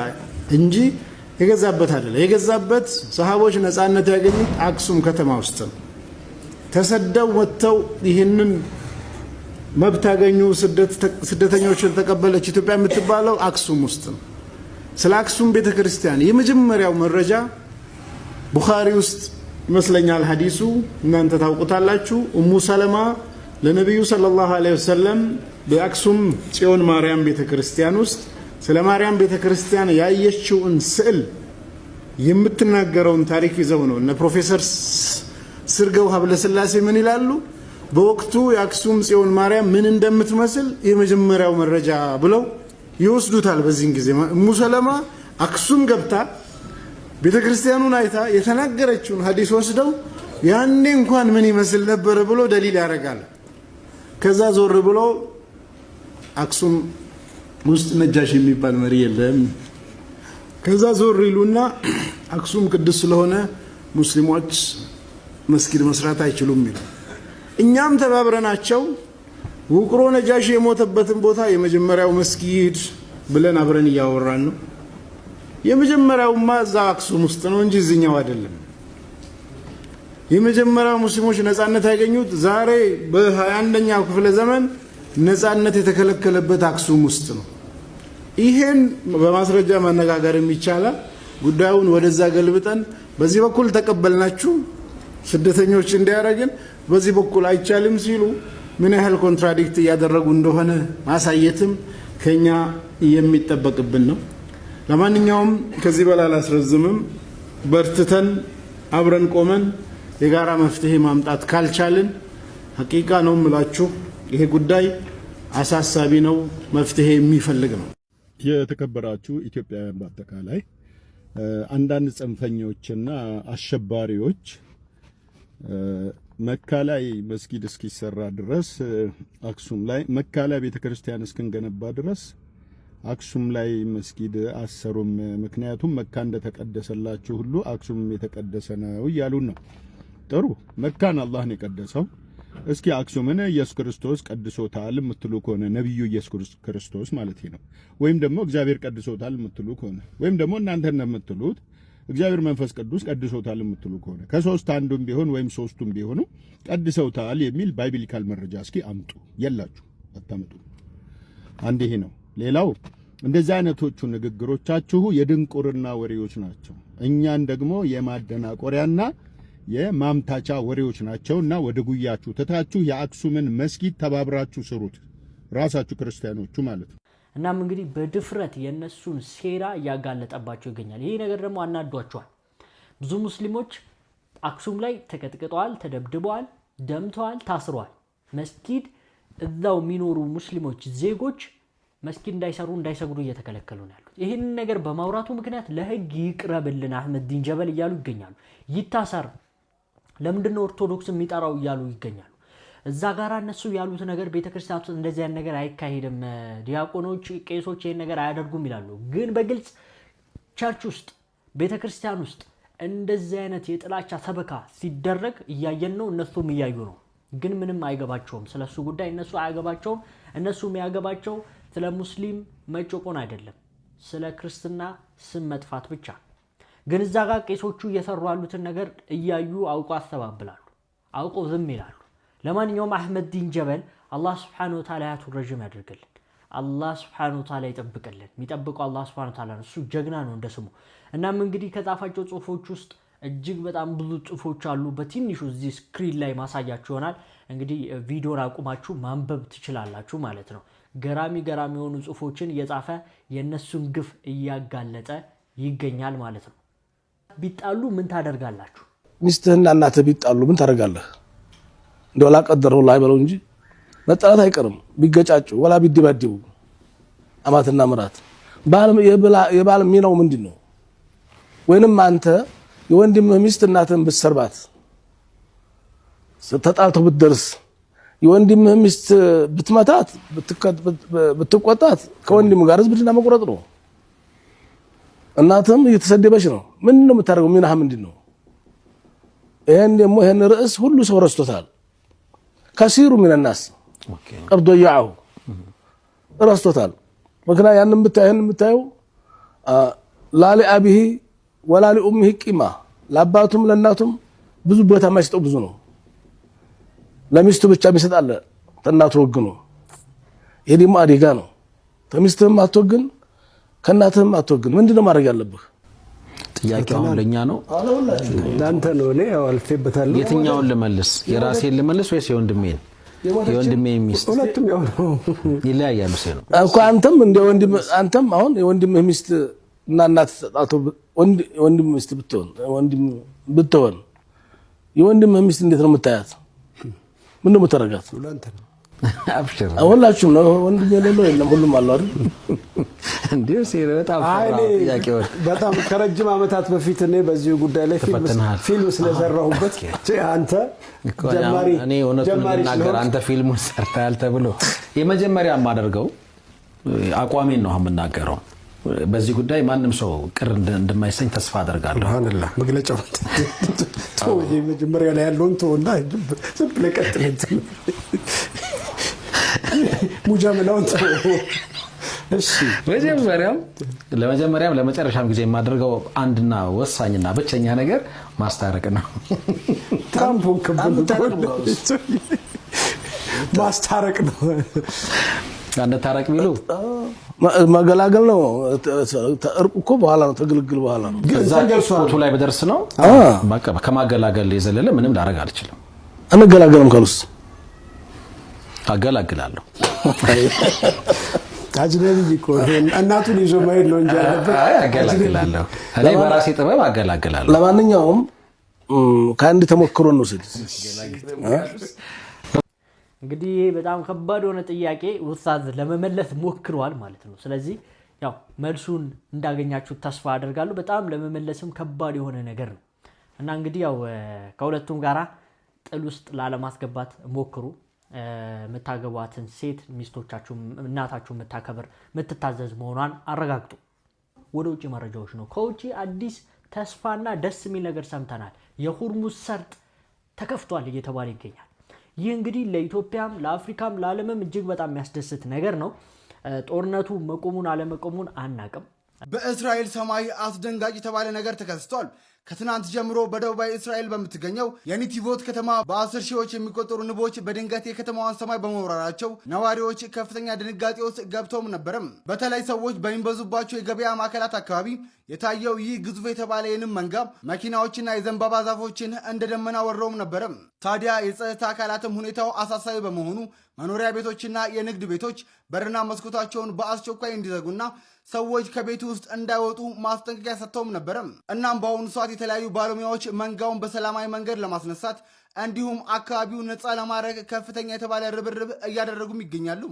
እንጂ የገዛበት አይደለም። የገዛበት ሰሃቦች ነፃነት ያገኙት አክሱም ከተማ ውስጥ ነው። ተሰደው ወጥተው ይህንን መብት ያገኙ ስደተኞችን ተቀበለች ኢትዮጵያ የምትባለው አክሱም ውስጥ ነው። ስለ አክሱም ቤተክርስቲያን የመጀመሪያው መረጃ ቡኻሪ ውስጥ ይመስለኛል ሐዲሱ እናንተ ታውቁታላችሁ። ኡሙ ሰለማ ለነብዩ ሰለላሁ ዐለይሂ ወሰለም በአክሱም ጽዮን ማርያም ቤተክርስቲያን ውስጥ ስለ ማርያም ቤተክርስቲያን ያየችውን ስዕል የምትናገረውን ታሪክ ይዘው ነው እነ ፕሮፌሰር ስርገው ሀብለስላሴ ምን ይላሉ? በወቅቱ የአክሱም ጽዮን ማርያም ምን እንደምትመስል የመጀመሪያው መረጃ ብለው ይወስዱታል። በዚህን ጊዜ ኡሙ ሰለማ አክሱም ገብታ ቤተክርስቲያኑን አይታ የተናገረችውን ሐዲስ ወስደው ያኔ እንኳን ምን ይመስል ነበር ብሎ ደሊል ያደርጋል። ከዛ ዞር ብሎ አክሱም ውስጥ ነጃሽ የሚባል መሪ የለም። ከዛ ዞር ይሉና አክሱም ቅዱስ ስለሆነ ሙስሊሞች መስጊድ መስራት አይችሉም ይላል። እኛም ተባብረናቸው ውቅሮ ነጃሽ የሞተበትን ቦታ የመጀመሪያው መስጊድ ብለን አብረን እያወራን ነው። የመጀመሪያውማ እዛ አክሱም ውስጥ ነው እንጂ እዚህኛው አይደለም። የመጀመሪያው ሙስሊሞች ነፃነት ያገኙት ዛሬ በ21ኛው ክፍለ ዘመን ነፃነት የተከለከለበት አክሱም ውስጥ ነው። ይሄን በማስረጃ ማነጋገርም ይቻላል። ጉዳዩን ወደዛ ገልብጠን በዚህ በኩል ተቀበልናችሁ ስደተኞች እንዲያረጋግን በዚህ በኩል አይቻልም ሲሉ ምን ያህል ኮንትራዲክት ያደረጉ እንደሆነ ማሳየትም ከኛ የሚጠበቅብን ነው። ለማንኛውም ከዚህ በላይ አላስረዝምም። በርትተን አብረን ቆመን የጋራ መፍትሄ ማምጣት ካልቻልን ሐቂቃ ነው የምላችሁ ይሄ ጉዳይ አሳሳቢ ነው፣ መፍትሄ የሚፈልግ ነው። የተከበራችሁ ኢትዮጵያውያን በአጠቃላይ አንዳንድ ጽንፈኞችና አሸባሪዎች መካ ላይ መስጊድ እስኪሰራ ድረስ አክሱም ላይ መካ ላይ ቤተክርስቲያን እስክንገነባ ድረስ አክሱም ላይ መስጊድ አሰሩም። ምክንያቱም መካ እንደተቀደሰላችሁ ሁሉ አክሱም የተቀደሰ ነው እያሉን ነው። ጥሩ መካን አላህ ነው የቀደሰው። እስኪ አክሱምን ኢየሱስ ክርስቶስ ቀድሶታል የምትሉ ከሆነ ነብዩ ኢየሱስ ክርስቶስ ማለት ነው፣ ወይም ደግሞ እግዚአብሔር ቀድሶታል የምትሉ ከሆነ ወይም ደግሞ እናንተ እንደምትሉት እግዚአብሔር መንፈስ ቅዱስ ቀድሶታል የምትሉ ከሆነ ከሶስት አንዱም ቢሆን ወይም ሶስቱም ቢሆኑ ቀድሰውታል የሚል ባይብሊካል መረጃ እስኪ አምጡ። የላችሁ አታመጡ። አንድ ይሄ ነው። ሌላው እንደዚህ አይነቶቹ ንግግሮቻችሁ የድንቁርና ወሬዎች ናቸው። እኛን ደግሞ የማደናቆሪያና የማምታቻ ወሬዎች ናቸውና ወደ ጉያችሁ ተታችሁ የአክሱምን መስጊድ ተባብራችሁ ስሩት፣ ራሳችሁ ክርስቲያኖቹ ማለት ነው። እናም እንግዲህ በድፍረት የነሱን ሴራ እያጋለጠባቸው ይገኛል። ይሄ ነገር ደግሞ አናዷቸዋል። ብዙ ሙስሊሞች አክሱም ላይ ተቀጥቅጠዋል፣ ተደብድበዋል፣ ደምተዋል፣ ታስረዋል። መስጊድ እዛው የሚኖሩ ሙስሊሞች ዜጎች መስጊድ እንዳይሰሩ እንዳይሰግዱ እየተከለከሉ ነው ያሉት። ይህንን ነገር በማውራቱ ምክንያት ለህግ ይቅረብልን አህመድ ዲን ጀበል እያሉ ይገኛሉ። ይታሰር፣ ለምንድነው ኦርቶዶክስ የሚጠራው እያሉ ይገኛሉ። እዛ ጋር እነሱ ያሉት ነገር ቤተክርስቲያን ውስጥ እንደዚህ አይነት ነገር አይካሄድም፣ ዲያቆኖች ቄሶች ይሄን ነገር አያደርጉም ይላሉ። ግን በግልጽ ቸርች ውስጥ ቤተክርስቲያን ውስጥ እንደዚህ አይነት የጥላቻ ሰበካ ሲደረግ እያየን ነው፣ እነሱም እያዩ ነው። ግን ምንም አይገባቸውም ስለሱ ጉዳይ። እነሱ አያገባቸውም። እነሱ የሚያገባቸው ስለ ሙስሊም መጮቆን አይደለም፣ ስለ ክርስትና ስም መጥፋት ብቻ። ግን እዛ ጋር ቄሶቹ እየሰሩ ያሉትን ነገር እያዩ አውቀው አስተባብላሉ፣ አውቀው ዝም ይላሉ። ለማንኛውም አህመድ ዲን ጀበል አላህ Subhanahu Wa Ta'ala ያቱን ረጅም ያደርግልን፣ አላህ Subhanahu Wa Ta'ala ይጠብቅልን። የሚጠብቀው አላህ Subhanahu Wa Ta'ala ነው፣ እሱ ጀግና ነው እንደስሙ። እናም እንግዲህ ከጻፋቸው ጽሁፎች ውስጥ እጅግ በጣም ብዙ ጽሁፎች አሉ። በትንሹ እዚህ ስክሪን ላይ ማሳያችሁ ይሆናል። እንግዲህ ቪዲዮን አቁማችሁ ማንበብ ትችላላችሁ ማለት ነው። ገራሚ የሆኑ ጽሁፎችን እየጻፈ የነሱን ግፍ እያጋለጠ ይገኛል ማለት ነው። ቢጣሉ ምን ታደርጋላችሁ? ሚስትህና እናትህ ቢጣሉ ምን ታደርጋለህ? እንደው ላቀደረው ላይ በለው እንጂ መጣላት አይቀርም። ቢገጫጩ ወላ ቢደባደቡ አማትና ምራት የባል ሚናው ምንድነው? ወይንም አንተ የወንድምህ ሚስት እናትህን ብትሰርባት ተጣልተው ብትደርስ የወንድምህ ሚስት ብትመታት ብትቆጣት ከወንድም ጋር ዝምድና መቁረጥ ነው። እናትህም እየተሰደበች ነው። ምንድነው የምታደርገው? ሚናህ ምንድነው? ይሄን ርዕስ ሁሉ ሰው ረስቶታል። ከሲሩ من الناس قد ضيعه ረስቶታል። ምክንያቱም ያንን ብታየው ላ ለአቢሂ ወላ ለኡምህ ቂማ ለአባቱም ለእናቱም ብዙ ቦታ ማይሰጠው ብዙ ነው። ለሚስቱ ብቻ የሚሰጣለ ተናቱ ወግኑ ይሄ ደግሞ አደጋ ነው። ተሚስትህም አትወግን ከናትህም አትወግን። ምንድነው ማድረግ ያለብህ? ጥያቄው አሁን ለኛ ነው ዳንተ ነው። እኔ ያው አልፌበታለሁ። የትኛውን ልመልስ? የራሴን ልመልስ ወይስ የወንድሜን? የወንድሜ ሚስት ሁለቱም ያው ነው ይለያያሉ ሲሉ እኮ አንተም እንደ ወንድም አንተም አሁን የወንድምህ ሚስት እና እናት ተጣልቶ ወንድም ሚስት ብትሆን የወንድምህ ሚስት እንዴት ነው የምታያት? ምን ነው የምታረጋት? አብሽር ሁላችሁም ነው ወንድም የሌለው የለም ሁሉም አለ አይደል እንዴ? ሲረታ ጥያቄው በጣም ከረጅም ዓመታት በፊት እኔ በዚህ ጉዳይ ላይ ፊልም ስለሰራሁበት አንተ ጀማሪ እኔ እውነቱን ልናገር አንተ ፊልሙን ሰርተሃል ተብሎ የመጀመሪያ የማደርገው አቋሜን ነው የምናገረው። በዚህ ጉዳይ ማንም ሰው ቅር እንደማይሰኝ ተስፋ አደርጋለሁ። ሱብሃንአላህ መግለጫው ተው የመጀመሪያ ላይ ያለውን ተውና ዝም ብለህ ቀጥል ሙጃመላውን ተው። እሺ ለመጀመሪያም ለመጨረሻም ጊዜ የማደርገው አንድና ወሳኝና ብቸኛ ነገር ማስታረቅ ነው። ትራምፑን ማስታረቅ ነው። አንተ ታረቅ ቢሉ ማገላገል ነው። እርቁ እኮ በኋላ ነው፣ ተግልግል በኋላ ነው። ከዛ ፎቶ ላይ በደርስ ነው በቃ ከማገላገል የዘለለ ምንም ላደርግ አልችልም። አንገላገልም ካሉስ አገላግላለሁ። አጅነብይ እኮ እናቱን ይዞ ማይል ነው እንጂ ያለበት አገላግላለሁ። እኔ በራሴ ጥበብ አገላግላለሁ። ለማንኛውም ከአንድ ተሞክሮ ነው ስል እንግዲህ በጣም ከባድ ሆነ ጥያቄ ኡስታዝ ለመመለስ ሞክረዋል ማለት ነው። ስለዚህ ያው መልሱን እንዳገኛችሁ ተስፋ አደርጋለሁ። በጣም ለመመለስም ከባድ የሆነ ነገር ነው እና እንግዲህ ያው ከሁለቱም ጋራ ጥል ውስጥ ላለማስገባት ሞክሩ። መታገቧትን ሴት ሚስቶቻችሁ እናታችሁ መታከበር መተታዘዝ መሆኗን አረጋግጡ። ወደ ውጪ መረጃዎች ነው። ከውጪ አዲስ ተስፋና ደስ የሚል ነገር ሰምተናል። የሆርሙዝ ሰርጥ ተከፍቷል እየተባለ ይገኛል። ይህ እንግዲህ ለኢትዮጵያም ለአፍሪካም ለዓለምም እጅግ በጣም የሚያስደስት ነገር ነው። ጦርነቱ መቆሙን አለመቆሙን አናቅም። በእስራኤል ሰማይ አስደንጋጭ የተባለ ነገር ተከስቷል። ከትናንት ጀምሮ በደቡባዊ እስራኤል በምትገኘው የኒቲቮት ከተማ በ10 ሺዎች የሚቆጠሩ ንቦች በድንገት የከተማዋን ሰማይ በመውረራቸው ነዋሪዎች ከፍተኛ ድንጋጤ ውስጥ ገብተውም ነበረም። በተለይ ሰዎች በሚበዙባቸው የገበያ ማዕከላት አካባቢ የታየው ይህ ግዙፍ የተባለ የንብ መንጋ መኪናዎችና የዘንባባ ዛፎችን እንደ ደመና ወረውም ነበረም። ታዲያ የጸጥታ አካላትም ሁኔታው አሳሳቢ በመሆኑ መኖሪያ ቤቶችና የንግድ ቤቶች በርና መስኮታቸውን በአስቸኳይ እንዲዘጉና ሰዎች ከቤት ውስጥ እንዳይወጡ ማስጠንቀቂያ ሰጥተውም ነበረም። እናም በአሁኑ ሰዓት የተለያዩ ባለሙያዎች መንጋውን በሰላማዊ መንገድ ለማስነሳት እንዲሁም አካባቢውን ነፃ ለማድረግ ከፍተኛ የተባለ ርብርብ እያደረጉም ይገኛሉ።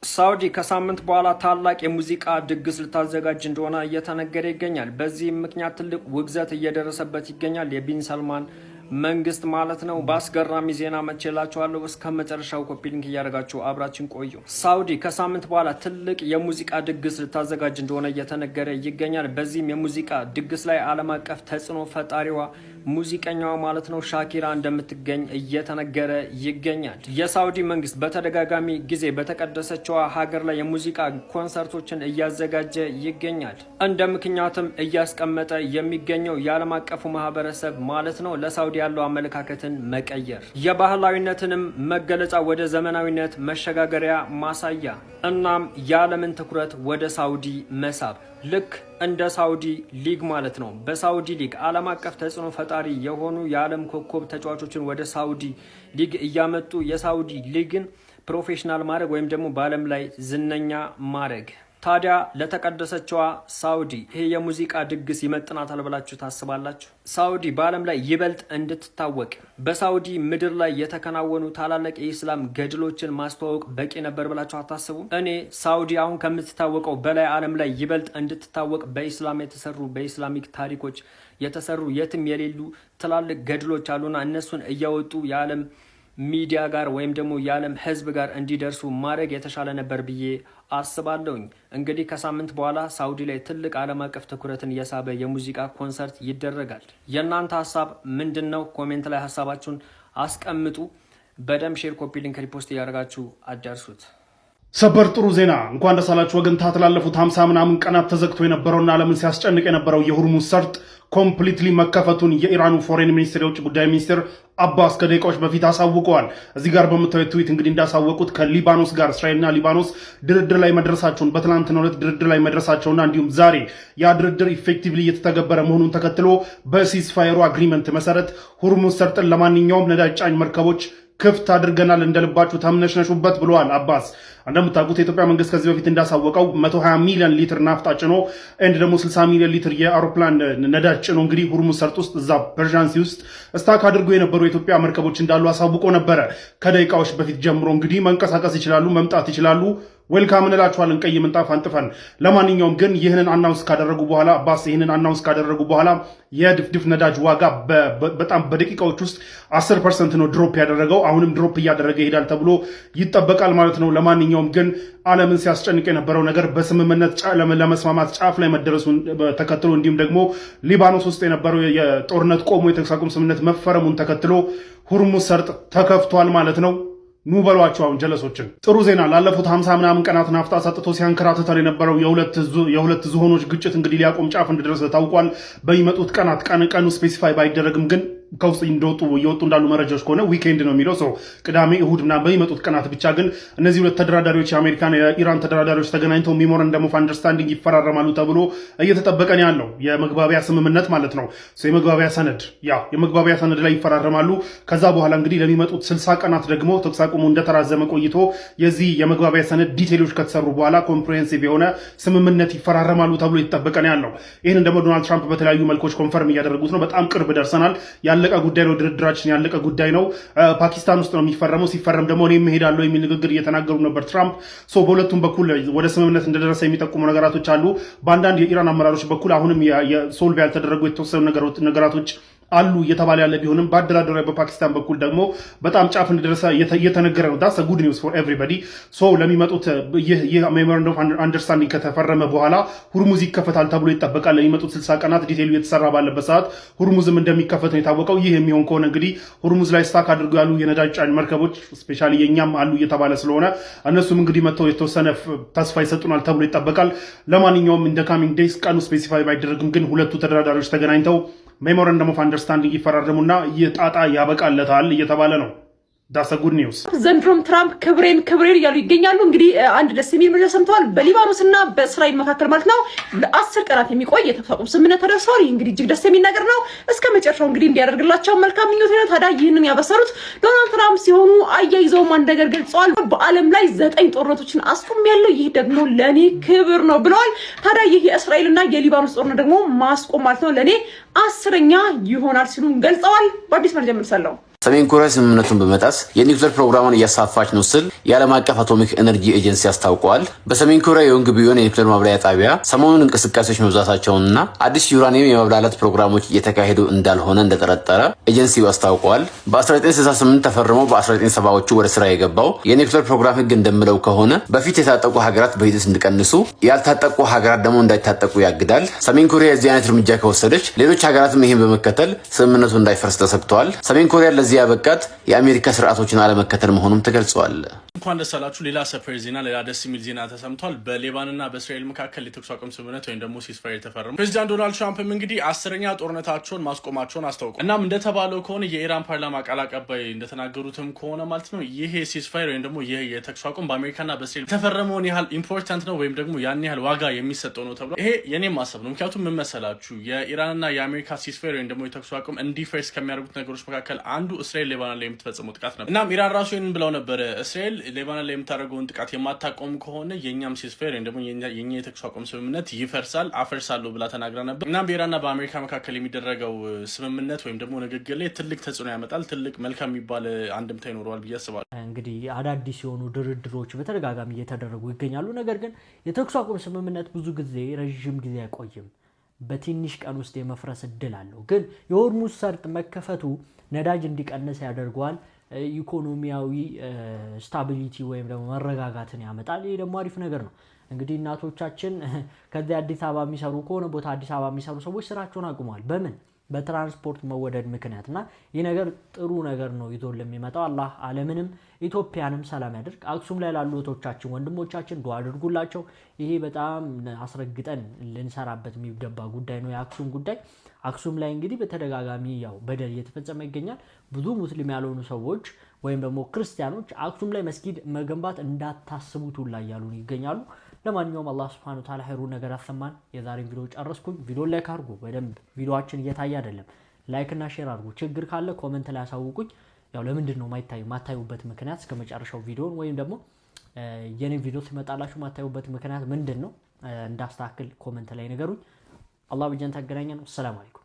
ሳውዲ ከሳምንት በኋላ ታላቅ የሙዚቃ ድግስ ልታዘጋጅ እንደሆነ እየተነገረ ይገኛል። በዚህም ምክንያት ትልቅ ውግዘት እየደረሰበት ይገኛል። የቢን ሰልማን መንግስት ማለት ነው። በአስገራሚ ዜና መቼላችኋለሁ። እስከ መጨረሻው ኮፒ ሊንክ እያደረጋችሁ አብራችን ቆዩ። ሳውዲ ከሳምንት በኋላ ትልቅ የሙዚቃ ድግስ ልታዘጋጅ እንደሆነ እየተነገረ ይገኛል። በዚህም የሙዚቃ ድግስ ላይ ዓለም አቀፍ ተጽዕኖ ፈጣሪዋ ሙዚቀኛዋ ማለት ነው ሻኪራ እንደምትገኝ እየተነገረ ይገኛል። የሳውዲ መንግስት በተደጋጋሚ ጊዜ በተቀደሰችዋ ሀገር ላይ የሙዚቃ ኮንሰርቶችን እያዘጋጀ ይገኛል። እንደ ምክንያትም እያስቀመጠ የሚገኘው የዓለም አቀፉ ማህበረሰብ ማለት ነው ለሳውዲ ያለው አመለካከትን መቀየር፣ የባህላዊነትንም መገለጫ ወደ ዘመናዊነት መሸጋገሪያ ማሳያ፣ እናም የዓለምን ትኩረት ወደ ሳውዲ መሳብ ልክ እንደ ሳውዲ ሊግ ማለት ነው። በሳውዲ ሊግ ዓለም አቀፍ ተጽዕኖ ፈጣሪ የሆኑ የዓለም ኮከብ ተጫዋቾችን ወደ ሳውዲ ሊግ እያመጡ የሳውዲ ሊግን ፕሮፌሽናል ማድረግ ወይም ደግሞ በዓለም ላይ ዝነኛ ማድረግ። ታዲያ ለተቀደሰችዋ ሳውዲ ይሄ የሙዚቃ ድግስ ይመጥናታል ብላችሁ ታስባላችሁ? ሳውዲ በዓለም ላይ ይበልጥ እንድትታወቅ በሳውዲ ምድር ላይ የተከናወኑ ታላላቅ የኢስላም ገድሎችን ማስተዋወቅ በቂ ነበር ብላችሁ አታስቡም? እኔ ሳውዲ አሁን ከምትታወቀው በላይ ዓለም ላይ ይበልጥ እንድትታወቅ በኢስላም የተሰሩ በኢስላሚክ ታሪኮች የተሰሩ የትም የሌሉ ትላልቅ ገድሎች አሉና እነሱን እያወጡ የዓለም ሚዲያ ጋር ወይም ደግሞ የዓለም ሕዝብ ጋር እንዲደርሱ ማድረግ የተሻለ ነበር ብዬ አስባለሁኝ። እንግዲህ ከሳምንት በኋላ ሳውዲ ላይ ትልቅ ዓለም አቀፍ ትኩረትን የሳበ የሙዚቃ ኮንሰርት ይደረጋል። የእናንተ ሀሳብ ምንድን ነው? ኮሜንት ላይ ሀሳባችሁን አስቀምጡ። በደም ሼር፣ ኮፒ ሊንክ፣ ሪፖስት እያደረጋችሁ አዳርሱት። ሰበር ጥሩ ዜና እንኳን ደስ አላችሁ ወገን። ታተላለፉት 50 ምናምን ቀናት ተዘግቶ የነበረውና ዓለምን ሲያስጨንቅ የነበረው የሆርሙዝ ሰርጥ ኮምፕሊትሊ መከፈቱን የኢራኑ ፎሬን ሚኒስትር የውጭ ጉዳይ ሚኒስትር አባስ ከደቂቃዎች በፊት አሳውቀዋል። እዚህ ጋር በምታዩት ትዊት እንግዲህ እንዳሳወቁት ከሊባኖስ ጋር እስራኤልና ሊባኖስ ድርድር ላይ መድረሳቸውን በትናንትናው ዕለት ድርድር ላይ መድረሳቸውና እንዲሁም ዛሬ ያ ድርድር ኢፌክቲቭሊ እየተተገበረ መሆኑን ተከትሎ በሲስፋየሩ አግሪመንት መሰረት ሆርሙዝ ሰርጥን ለማንኛውም ነዳጅ ጫኝ መርከቦች ክፍት አድርገናል፣ እንደልባችሁ ተምነሽነሹበት ብለዋል አባስ። እንደምታውቁት የኢትዮጵያ መንግስት ከዚህ በፊት እንዳሳወቀው 120 ሚሊዮን ሊትር ናፍጣ ጭኖ እንድ ደግሞ 60 ሚሊዮን ሊትር የአውሮፕላን ነዳጅ ጭኖ እንግዲህ ሆርሙዝ ሰርጥ ውስጥ እዛ ፐርዣንሲ ውስጥ ስታክ አድርጎ የነበሩ የኢትዮጵያ መርከቦች እንዳሉ አሳውቆ ነበረ። ከደቂቃዎች በፊት ጀምሮ እንግዲህ መንቀሳቀስ ይችላሉ፣ መምጣት ይችላሉ። ዌልካም እንላችኋለን ቀይ ምንጣፍ አንጥፈን። ለማንኛውም ግን ይህንን አናውንስ ካደረጉ በኋላ አባስ ይህንን አናውንስ ካደረጉ በኋላ የድፍድፍ ነዳጅ ዋጋ በጣም በደቂቃዎች ውስጥ 10% ነው ድሮፕ ያደረገው። አሁንም ድሮፕ እያደረገ ይሄዳል ተብሎ ይጠበቃል ማለት ነው። ለማንኛውም ግን ዓለምን ሲያስጨንቅ የነበረው ነገር በስምምነት ለመስማማት ጫፍ ላይ መደረሱን ተከትሎ እንዲሁም ደግሞ ሊባኖስ ውስጥ የነበረው የጦርነት ቆሞ የተኩስ አቁም ስምምነት መፈረሙን ተከትሎ ሆርሙዝ ሰርጥ ተከፍቷል ማለት ነው። ኑ በሏቸው አሁን ጀለሶችን። ጥሩ ዜና ላለፉት 50 ምናምን ቀናት ናፍጣ ሰጥቶ ሲያንከራተተን የነበረው የሁለት ዝሆኖች ግጭት እንግዲህ ሊያቆም ጫፍ እንደደረሰ ታውቋል። በሚመጡት ቀናት ቀኑ ስፔሲፋይ ባይደረግም ግን ከውስጥ እየወጡ እንዳሉ መረጃዎች ከሆነ ዊኬንድ ነው የሚለው ሰው ቅዳሜ እሁድ ምናምን በሚመጡት ቀናት ብቻ ግን እነዚህ ሁለት ተደራዳሪዎች የአሜሪካን የኢራን ተደራዳሪዎች ተገናኝተው ሜሞራንደም ኦፍ አንደርስታንዲንግ ይፈራረማሉ ተብሎ እየተጠበቀ ነው ያለው። የመግባቢያ ስምምነት ማለት ነው። የመግባቢያ ሰነድ ላይ ይፈራረማሉ። ከዛ በኋላ እንግዲህ ለሚመጡት 60 ቀናት ደግሞ ተኩስ አቁሙ እንደተራዘመ ቆይቶ የዚህ የመግባቢያ ሰነድ ዲቴሎች ከተሰሩ በኋላ ኮምፕሬሄንሲቭ የሆነ ስምምነት ይፈራረማሉ ተብሎ እየተጠበቀ ነው ያለው። ይህንን ደግሞ ዶናልድ ትራምፕ በተለያዩ መልኮች ኮንፈርም እያደረጉት ነው። በጣም ቅርብ ደርሰናል፣ ያለቀ ጉዳይ ነው፣ ድርድራችን ያለቀ ጉዳይ ነው፣ ፓኪስታን ውስጥ ነው የሚፈረመው፣ ሲፈረም ደግሞ እኔም እሄዳለሁ የሚል ንግግር እየተናገሩ ነበር ትራምፕ። በሁለቱም በኩል ወደ ስምምነት እንደደረሰ የሚጠቁሙ ነገራቶች አሉ። በአንዳንድ የኢራን አመራሮች በኩል አሁንም የሶልቭ ያልተደረጉ የተወሰኑ ነገራቶች አሉ እየተባለ ያለ ቢሆንም በአደራዳሪ በፓኪስታን በኩል ደግሞ በጣም ጫፍ እንደደረሰ እየተነገረ ነው። ዳስ ጉድ ኒውስ ፎር ኤቭሪባዲ። ለሚመጡት ይህ ሜሞራንደም ኦፍ አንደርስታንዲንግ ከተፈረመ በኋላ ሆርሙዝ ይከፈታል ተብሎ ይጠበቃል። ለሚመጡት 60 ቀናት ዲቴይሉ የተሰራ ባለበት ሰዓት ሆርሙዝም እንደሚከፈት ነው የታወቀው። ይህ የሚሆን ከሆነ እንግዲህ ሆርሙዝ ላይ ስታክ አድርገው ያሉ የነዳጅ ጫኝ መርከቦች ስፔሻሊ የኛም አሉ እየተባለ ስለሆነ እነሱም እንግዲህ መጥተው የተወሰነ ተስፋ ይሰጡናል ተብሎ ይጠበቃል። ለማንኛውም እንደ ካሚንግ ዴይስ ቀኑ ስፔሲፋይ ባይደረግም ግን ሁለቱ ተደራዳሪዎች ተገናኝተው ሜሞራንደም ኦፍ አንደርስታንዲንግ ይፈራረሙና ይህ ጣጣ ያበቃለታል እየተባለ ነው። ዳስ ጉድ ኒውስ። ዘንድሮም ትራምፕ ክብሬን እያሉ ይገኛሉ። እንግዲህ አንድ ደስ የሚል መረጃ ሰምተዋል። በሊባኖስና በእስራኤል መካከል ማለት ነው ለ10 ቀናት የሚቆይ የተኩስ አቁም ስምምነት ተደርሷል። ይህ እንግዲህ እጅግ ደስ የሚል ነገር ነው። እስከ መጨረሻው እንግዲህ እንዲያደርግላቸው መልካም ምኞት ነው። ታዲያ ይህንን ያበሰሩት ዶናልድ ትራምፕ ሲሆኑ አያይዘውም አንድ ነገር ገልጸዋል። በዓለም ላይ 9 ጦርነቶችን አስቆሚያለሁ፣ ይህ ደግሞ ለኔ ክብር ነው ብለዋል። ታዲያ ይህ የእስራኤልና የሊባኖስ ጦርነት ደግሞ ማስቆም ማለት ነው ለኔ 10ኛ ይሆናል ሲሉ ገልጸዋል። በአዲስ መረጃ መልሳለሁ። ሰሜን ኮሪያ ስምምነቱን በመጣስ የኒውክሌር ፕሮግራሟን እያሳፋች ነው ሲል የዓለም አቀፍ አቶሚክ ኤነርጂ ኤጀንሲ አስታውቀዋል። በሰሜን ኮሪያ የዮንግቢዮን የኒውክሌር ማብላያ ጣቢያ ሰሞኑን እንቅስቃሴዎች መብዛታቸውንና አዲስ ዩራኒየም የመብላላት ፕሮግራሞች እየተካሄዱ እንዳልሆነ እንደጠረጠረ ኤጀንሲው አስታውቀዋል። በ1968 ተፈርመው በ1970ዎቹ ወደ ስራ የገባው የኒውክሌር ፕሮግራም ህግ እንደሚለው ከሆነ በፊት የታጠቁ ሀገራት በሂደት እንዲቀንሱ፣ ያልታጠቁ ሀገራት ደግሞ እንዳይታጠቁ ያግዳል። ሰሜን ኮሪያ የዚህ አይነት እርምጃ ከወሰደች ሌሎች ሀገራትም ይህን በመከተል ስምምነቱ እንዳይፈርስ ተሰግተዋል። ሰሜን ኮሪያ ለዚህ ያበቃት የአሜሪካ ስርዓቶችን አለመከተል መሆኑም ተገልጿል። እንኳን ደስ አላችሁ። ሌላ ሰፕራይዝ ዜና፣ ሌላ ደስ የሚል ዜና ተሰምቷል። በሌባንና በእስራኤል መካከል የተኩስ አቁም ስምምነት ወይም ደግሞ ሲስፋየር የተፈረሙ ፕሬዚዳንት ዶናልድ ትራምፕም እንግዲህ 10ኛ ጦርነታቸውን ማስቆማቸውን አስታውቋል። እናም እንደተባለው ከሆነ የኢራን ፓርላማ ቃል አቀባይ እንደተናገሩትም ከሆነ ማለት ነው ይሄ ሲስፋየር ወይም ደግሞ ይሄ የተኩስ አቁም በአሜሪካና በእስራኤል የተፈረመውን ያህል ኢምፖርታንት ነው ወይም ደግሞ ያን ያህል ዋጋ የሚሰጠው ነው ተብሎ ይሄ የኔም ማሰብ ነው። ምክንያቱም ምን መሰላችሁ የኢራንና የአሜሪካ ሲስፋየር ወይም ደግሞ የተኩስ አቁም እንዲፈርስ ከሚያደርጉት ነገሮች መካከል አንዱ እስራኤል ሌባኖን ላይ የምትፈጽመው ጥቃት ነበር። እናም ኢራን ራሱ ይህንን ብለው ነበረ፣ እስራኤል ሌባኖን ላይ የምታደርገውን ጥቃት የማታቆም ከሆነ የኛም ሲስፋየር ወይም ደግሞ የኛ የተኩስ አቁም ስምምነት ይፈርሳል፣ አፈርሳለሁ ብላ ተናግራ ነበር። እናም በኢራንና በአሜሪካ መካከል የሚደረገው ስምምነት ወይም ደግሞ ንግግር ላይ ትልቅ ተጽዕኖ ያመጣል፣ ትልቅ መልካም የሚባል አንድምታ ይኖረዋል ብዬ አስባለሁ። እንግዲህ አዳዲስ የሆኑ ድርድሮች በተደጋጋሚ እየተደረጉ ይገኛሉ። ነገር ግን የተኩስ አቁም ስምምነት ብዙ ጊዜ ረዥም ጊዜ አይቆይም፣ በትንሽ ቀን ውስጥ የመፍረስ እድል አለው። ግን የሆርሙዝ ሰርጥ መከፈቱ ነዳጅ እንዲቀንስ ያደርገዋል። ኢኮኖሚያዊ ስታቢሊቲ ወይም ደግሞ መረጋጋትን ያመጣል። ይሄ ደግሞ አሪፍ ነገር ነው። እንግዲህ እናቶቻችን ከዚህ አዲስ አበባ የሚሰሩ ከሆነ ቦታ አዲስ አበባ የሚሰሩ ሰዎች ስራቸውን አቁመዋል። በምን በትራንስፖርት መወደድ ምክንያትና ይህ ነገር ጥሩ ነገር ነው ይዞ ለሚመጣው አላህ ዓለምንም ኢትዮጵያንም ሰላም ያድርግ። አክሱም ላይ ላሉ እህቶቻችን ወንድሞቻችን ዱዓ አድርጉላቸው። ይሄ በጣም አስረግጠን ልንሰራበት የሚገባ ጉዳይ ነው የአክሱም ጉዳይ። አክሱም ላይ እንግዲህ በተደጋጋሚ ያው በደል እየተፈጸመ ይገኛል። ብዙ ሙስሊም ያልሆኑ ሰዎች ወይም ደግሞ ክርስቲያኖች አክሱም ላይ መስጊድ መገንባት እንዳታስቡት ሁላ እያሉን ይገኛሉ። ለማንኛውም አላህ Subhanahu Wa Ta'ala ኸይሩን ነገር ያሰማን። የዛሬን ቪዲዮ ጨረስኩኝ። ቪዲዮ ላይክ አድርጉ። በደንብ ቪዲዮአችን እየታየ አይደለም፣ ላይክ እና ሼር አድርጉ። ችግር ካለ ኮሜንት ላይ አሳውቁኝ። ያው ለምንድን ነው ማታዩበት ምክንያት እስከመጨረሻው ቪዲዮን ወይም ደግሞ የኔ ቪዲዮ ሲመጣላችሁ ማታዩበት ምክንያት ምንድነው እንዳስተካክል ኮሜንት ላይ ነገሩኝ። አላህ በጀነት ያገናኘን። ሰላም አለይኩም።